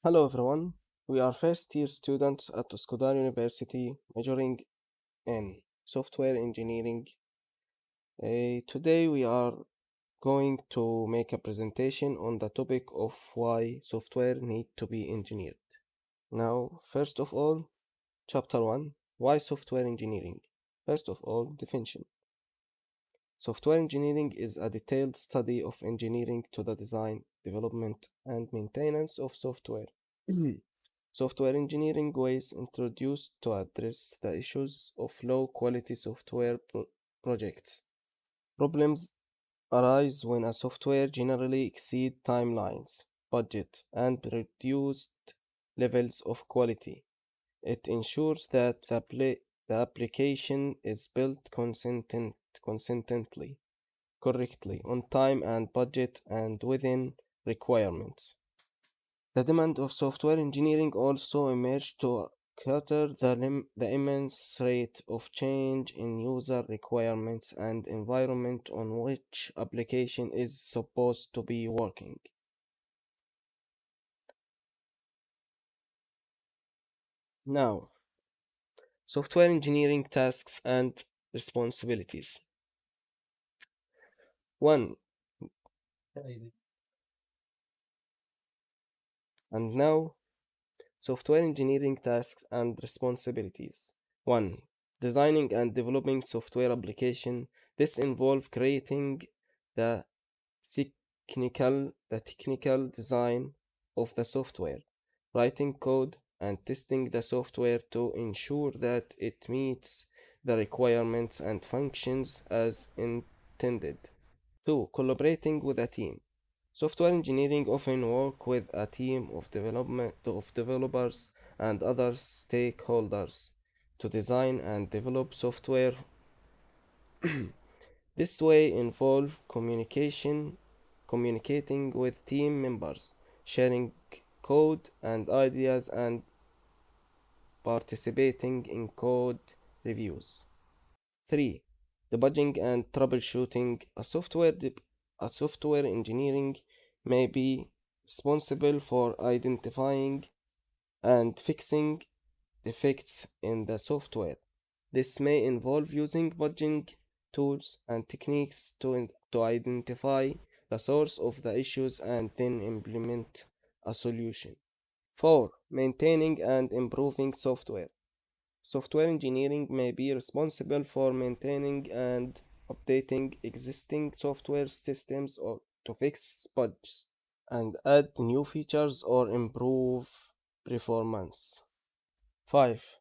Hello everyone, we are first year students at Uskudar University majoring in software engineering. Today we are going to make a presentation on the topic of why software need to be engineered. Now, first of all, chapter 1, why software engineering? First of all, definition. Software engineering is a detailed study of engineering to the design, development, and maintenance of software. Software engineering was introduced to address the issues of low quality software projects. Problems arise when a software generally exceeds timelines, budget, and reduced levels of quality. It ensures that the application is built consistently, correctly, on time and budget, and within requirements. The demand of software engineering also emerged to cater the immense rate of change in user requirements and environment on which application is supposed to be working. Now, software engineering tasks and responsibilities. 1. And now, software engineering tasks and responsibilities. 1. Designing and developing software application. This involves creating the technical design of the software, writing code, and testing the software to ensure that it meets the requirements and functions as intended. 2. Collaborating with a team. Software engineering often work with a team of developers and other stakeholders to design and develop software. This way involve communicating with team members, sharing code and ideas, and participating in code reviews. 3. Debugging and troubleshooting. A software engineering may be responsible for identifying and fixing defects in the software. This may involve using bugging tools and techniques to identify the source of the issues and then implement a solution. 4. Maintaining and improving software. Software engineering may be responsible for maintaining and updating existing software systems or to fix bugs and add new features or improve performance. 5.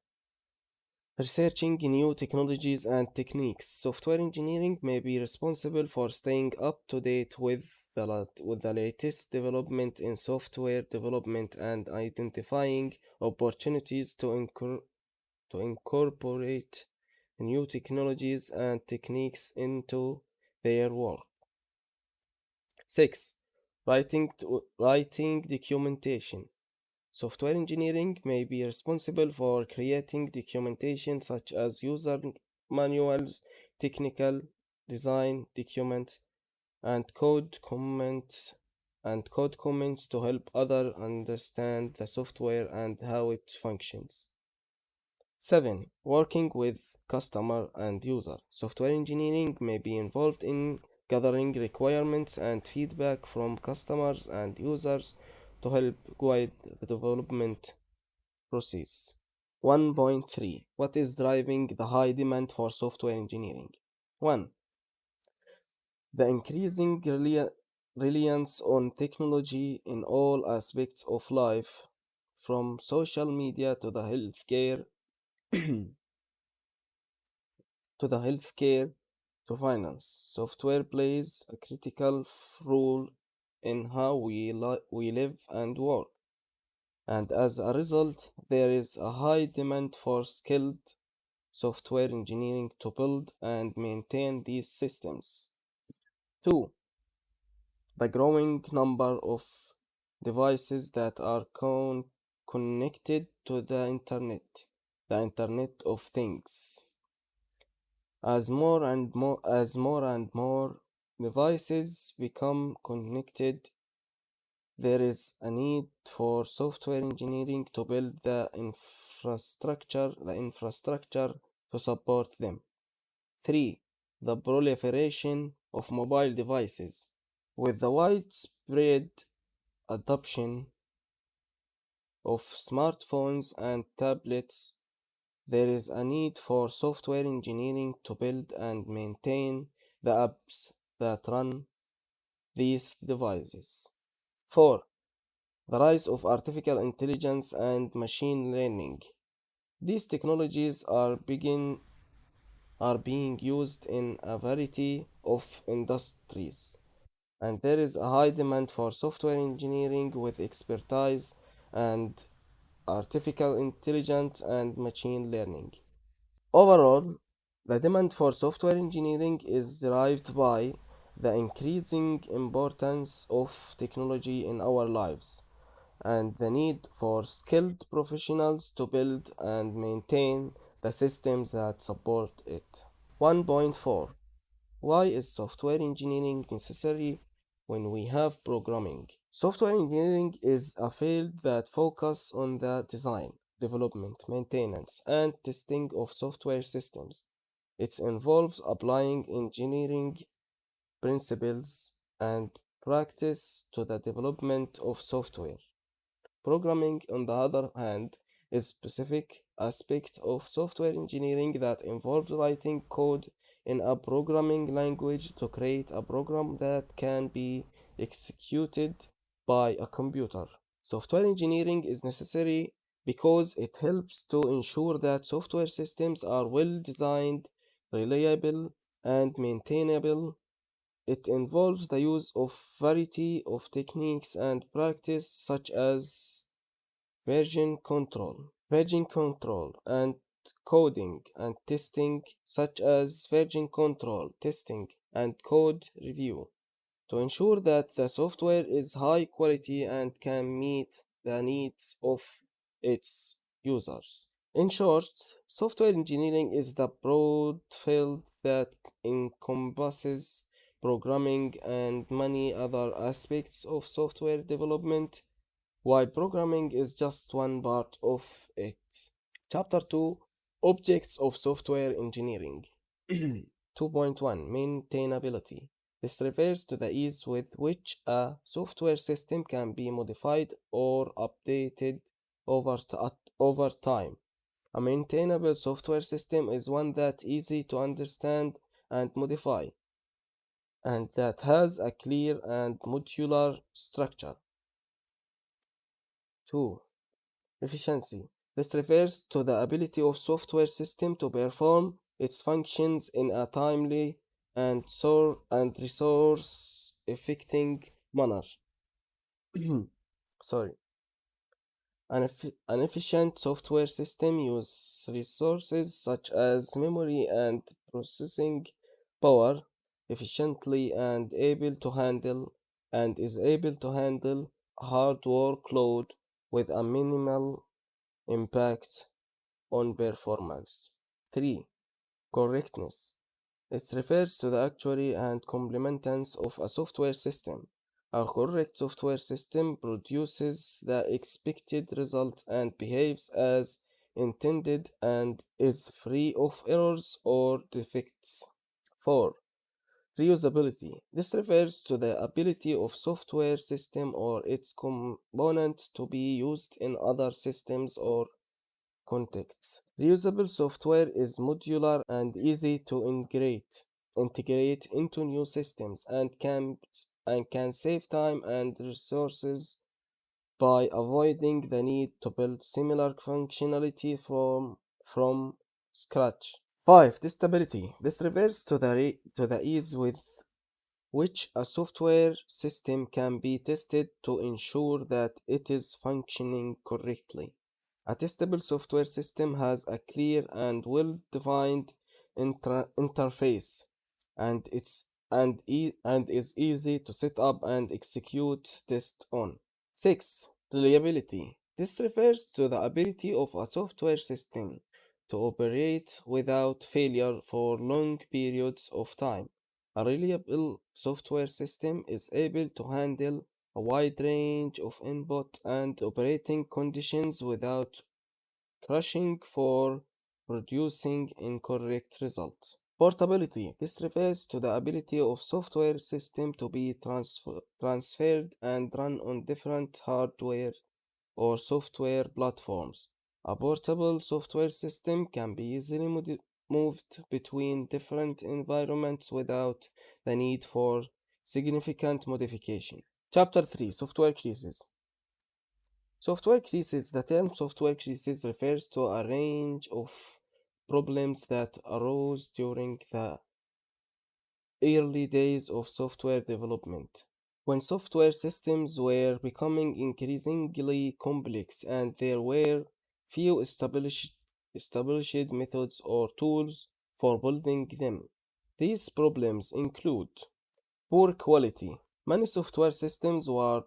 Researching new technologies and techniques. Software engineering may be responsible for staying up to date with the latest development in software development and identifying opportunities to incorporate new technologies and techniques into their work. 6. Writing documentation. Software engineering may be responsible for creating documentation such as user manuals, technical design documents, and code comments to help others understand the software and how it functions. 7. Working with customer and user. Software engineering may be involved in gathering requirements and feedback from customers and users to help guide the development process. 1.3. What is driving the high demand for software engineering? 1. The increasing reliance on technology in all aspects of life, from social media to the healthcare to finance. Software plays a critical role in how we live and work. And as a result, there is a high demand for skilled software engineering to build and maintain these systems. 2. The growing number of devices that are connected to the Internet of Things. As more and more devices become connected, there is a need for software engineering to build the infrastructure to support them. 3. The proliferation of mobile devices. With the widespread adoption of smartphones and tablets, there is a need for software engineering to build and maintain the apps that run these devices. 4. The rise of artificial intelligence and machine learning. These technologies are being used in a variety of industries, and there is a high demand for software engineering with expertise and artificial intelligence and machine learning. Overall, the demand for software engineering is derived by the increasing importance of technology in our lives and the need for skilled professionals to build and maintain the systems that support it. 1.4. Why is software engineering necessary when we have programming? Software engineering is a field that focuses on the design, development, maintenance, and testing of software systems. It involves applying engineering principles and practice to the development of software. Programming, on the other hand, is a specific aspect of software engineering that involves writing code in a programming language to create a program that can be executed by a computer. Software engineering is necessary because it helps to ensure that software systems are well designed, reliable, and maintainable. It involves the use of variety of techniques and practice such as version control and coding and testing such as version control testing and code review to ensure that the software is high quality and can meet the needs of its users. In short, software engineering is the broad field that encompasses programming and many other aspects of software development, while programming is just one part of it. Chapter 2, Objects of Software Engineering. 2.1, Maintainability. This refers to the ease with which a software system can be modified or updated over time. A maintainable software system is one that is easy to understand and modify, and that has a clear and modular structure. 2. Efficiency. This refers to the ability of software system to perform its functions in a timely and resource effective manner. Sorry. An efficient software system uses resources such as memory and processing power efficiently and is able to handle hard workload with a minimal impact on performance. 3. Correctness. It refers to the actuary and complementance of a software system. A correct software system produces the expected result and behaves as intended and is free of errors or defects. 4. Reusability. This refers to the ability of software system or its components to be used in other systems or contexts. Reusable software is modular and easy to integrate into new systems and can save time and resources by avoiding the need to build similar functionality from scratch. 5. Testability. This refers to the ease with which a software system can be tested to ensure that it is functioning correctly. A testable software system has a clear and well-defined interface, and is easy to set up and execute tests on. 6. Reliability. This refers to the ability of a software system to operate without failure for long periods of time. A reliable software system is able to handle a wide range of input and operating conditions without crashing for producing incorrect results. Portability. This refers to the ability of software system to be transferred and run on different hardware or software platforms. A portable software system can be easily moved between different environments without the need for significant modification. Chapter 3: Software Crisis. Software crisis. The term software crisis refers to a range of problems that arose during the early days of software development, when software systems were becoming increasingly complex and there were few established methods or tools for building them. These problems include poor quality. Many software systems were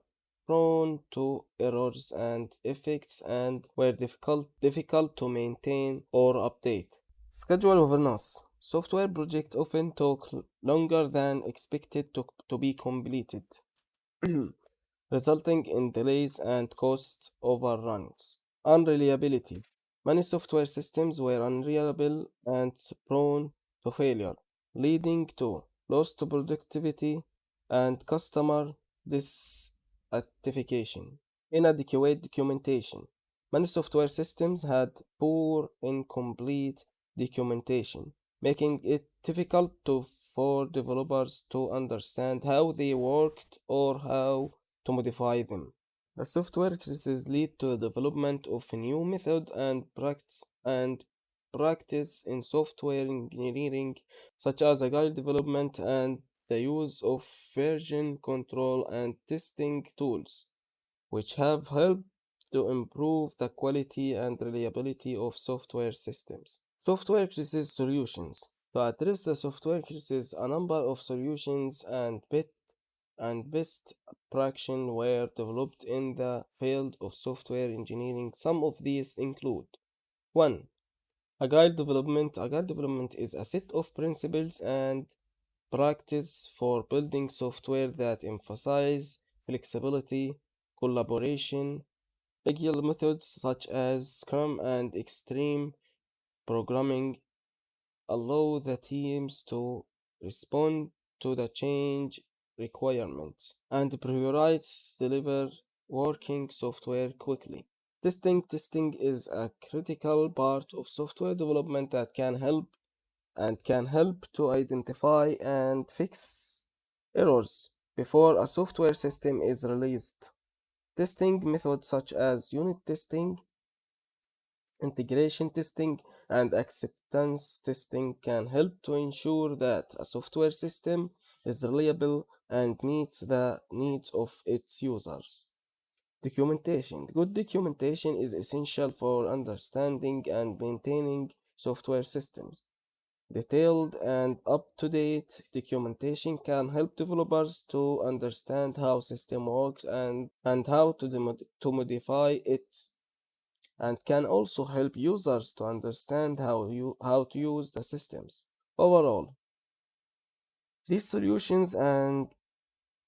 prone to errors and effects and were difficult to maintain or update. Schedule overruns. Software projects often took longer than expected to be completed, resulting in delays and cost overruns. Unreliability. Many software systems were unreliable and prone to failure, leading to lost productivity and customer dissatisfaction. Inadequate documentation. Many software systems had poor, incomplete documentation, making it difficult for developers to understand how they worked or how to modify them. The software crisis lead to the development of a new method and practice in software engineering, such as agile development and the use of version control and testing tools, which have helped to improve the quality and reliability of software systems. Software crisis solutions. To address the software crisis, a number of solutions and best practices were developed in the field of software engineering. Some of these include: 1. Agile development. Agile development is a set of principles and practice for building software that emphasize flexibility, collaboration. Agile methods such as Scrum and Extreme programming allow the teams to respond to the change requirements and prioritize deliver working software quickly. Testing is a critical part of software development that can help to identify and fix errors before a software system is released. Testing methods such as unit testing, integration testing, and acceptance testing can help to ensure that a software system is reliable and meets the needs of its users. Documentation. Good documentation is essential for understanding and maintaining software systems. Detailed and up-to-date documentation can help developers to understand how system works and how to modify it, and can also help users to understand how to use the systems. Overall, these solutions and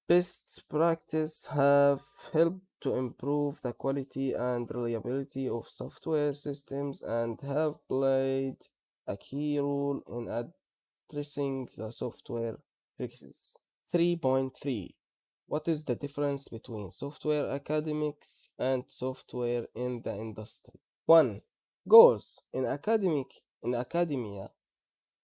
best practice have helped to improve the quality and reliability of software systems and have played a key role in addressing the software crisis. 3.3. What is the difference between software academics and software in the industry? 1. Goals. In academia,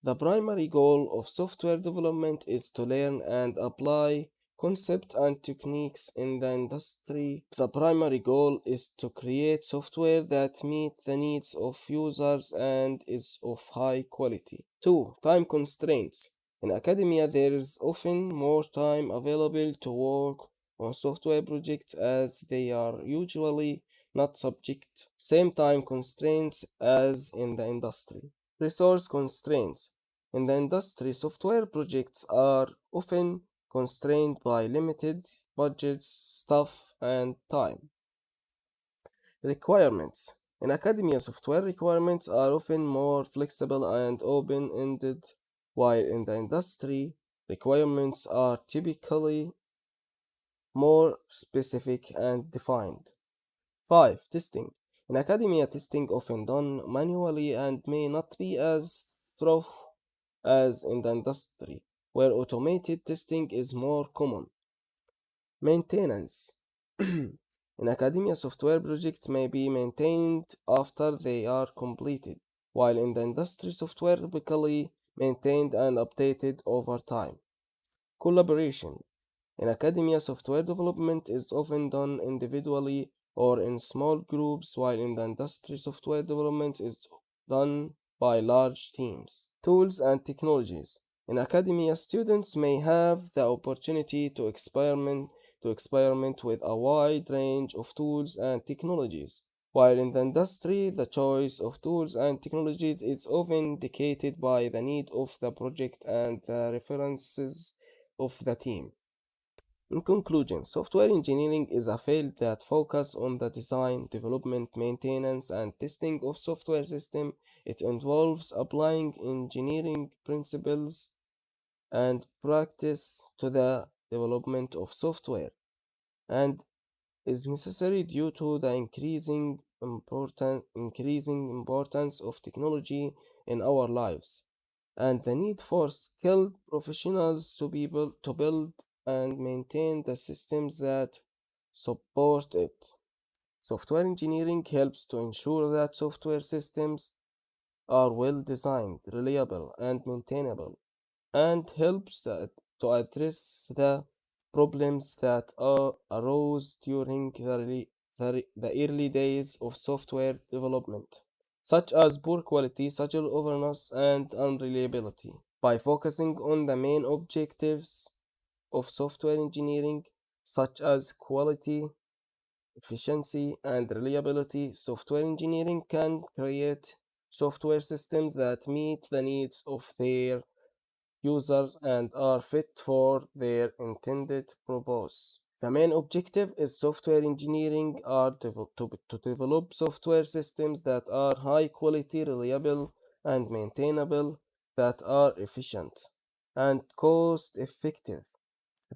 the primary goal of software development is to learn and apply concepts and techniques. In the industry, the primary goal is to create software that meets the needs of users and is of high quality. 2. Time constraints. In academia, there is often more time available to work on software projects as they are usually not subject same time constraints as in the industry. Resource constraints. In the industry, software projects are often constrained by limited budgets, staff, and time. Requirements. In academia, software requirements are often more flexible and open-ended, while in the industry, requirements are typically more specific and defined. 5. Testing. In academia, testing often done manually and may not be as thorough as in the industry, where automated testing is more common. Maintenance. In academia, software projects may be maintained after they are completed, while in the industry, software typically maintained and updated over time. Collaboration. In academia, software development is often done individually or in small groups, while in the industry, software development is done by large teams. Tools and technologies. In academia, students may have the opportunity to experiment with a wide range of tools and technologies, while in the industry, the choice of tools and technologies is often dictated by the need of the project and the references of the team. In conclusion, software engineering is a field that focuses on the design, development, maintenance, and testing of software systems. It involves applying engineering principles and practice to the development of software and is necessary due to the increasing importance of technology in our lives and the need for skilled professionals to build and maintain the systems that support it. Software engineering helps to ensure that software systems are well designed, reliable, and maintainable, and helps to address the problems that arose during the early days of software development, such as poor quality, social overness, and unreliability. By focusing on the main objectives of software engineering, such as quality, efficiency, and reliability, software engineering can create software systems that meet the needs of their users and are fit for their intended purpose. The main objective is software engineering are to develop software systems that are high quality, reliable, and maintainable, that are efficient and cost effective,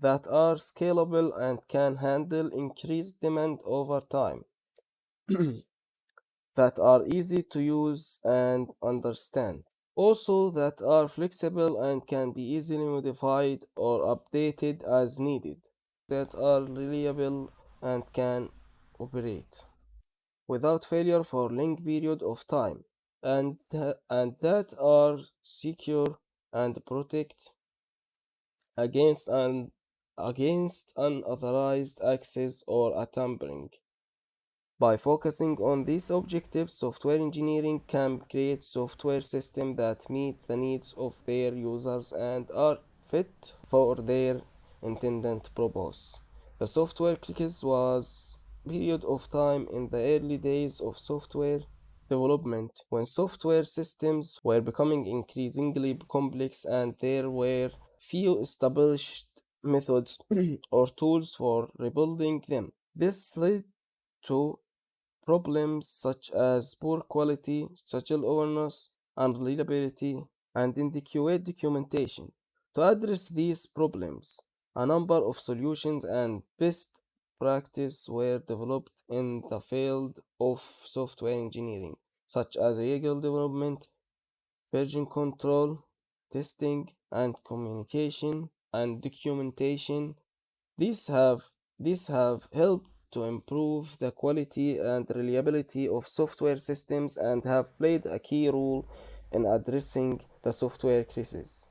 that are scalable and can handle increased demand over time, that are easy to use and understand. Also, that are flexible and can be easily modified or updated as needed, that are reliable and can operate without failure for long period of time, and that are secure and protect against unauthorized access or a tampering. By focusing on these objectives, software engineering can create software systems that meet the needs of their users and are fit for their intended purpose. The software crisis was a period of time in the early days of software development when software systems were becoming increasingly complex and there were few established methods or tools for rebuilding them. This led to problems such as poor quality, social awareness, unreliability, and inadequate documentation. To address these problems, a number of solutions and best practice were developed in the field of software engineering, such as agile development, version control, testing, and communication and documentation. These have these have helped to improve the quality and reliability of software systems and have played a key role in addressing the software crisis.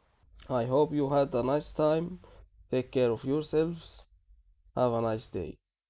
I hope you had a nice time. Take care of yourselves. Have a nice day.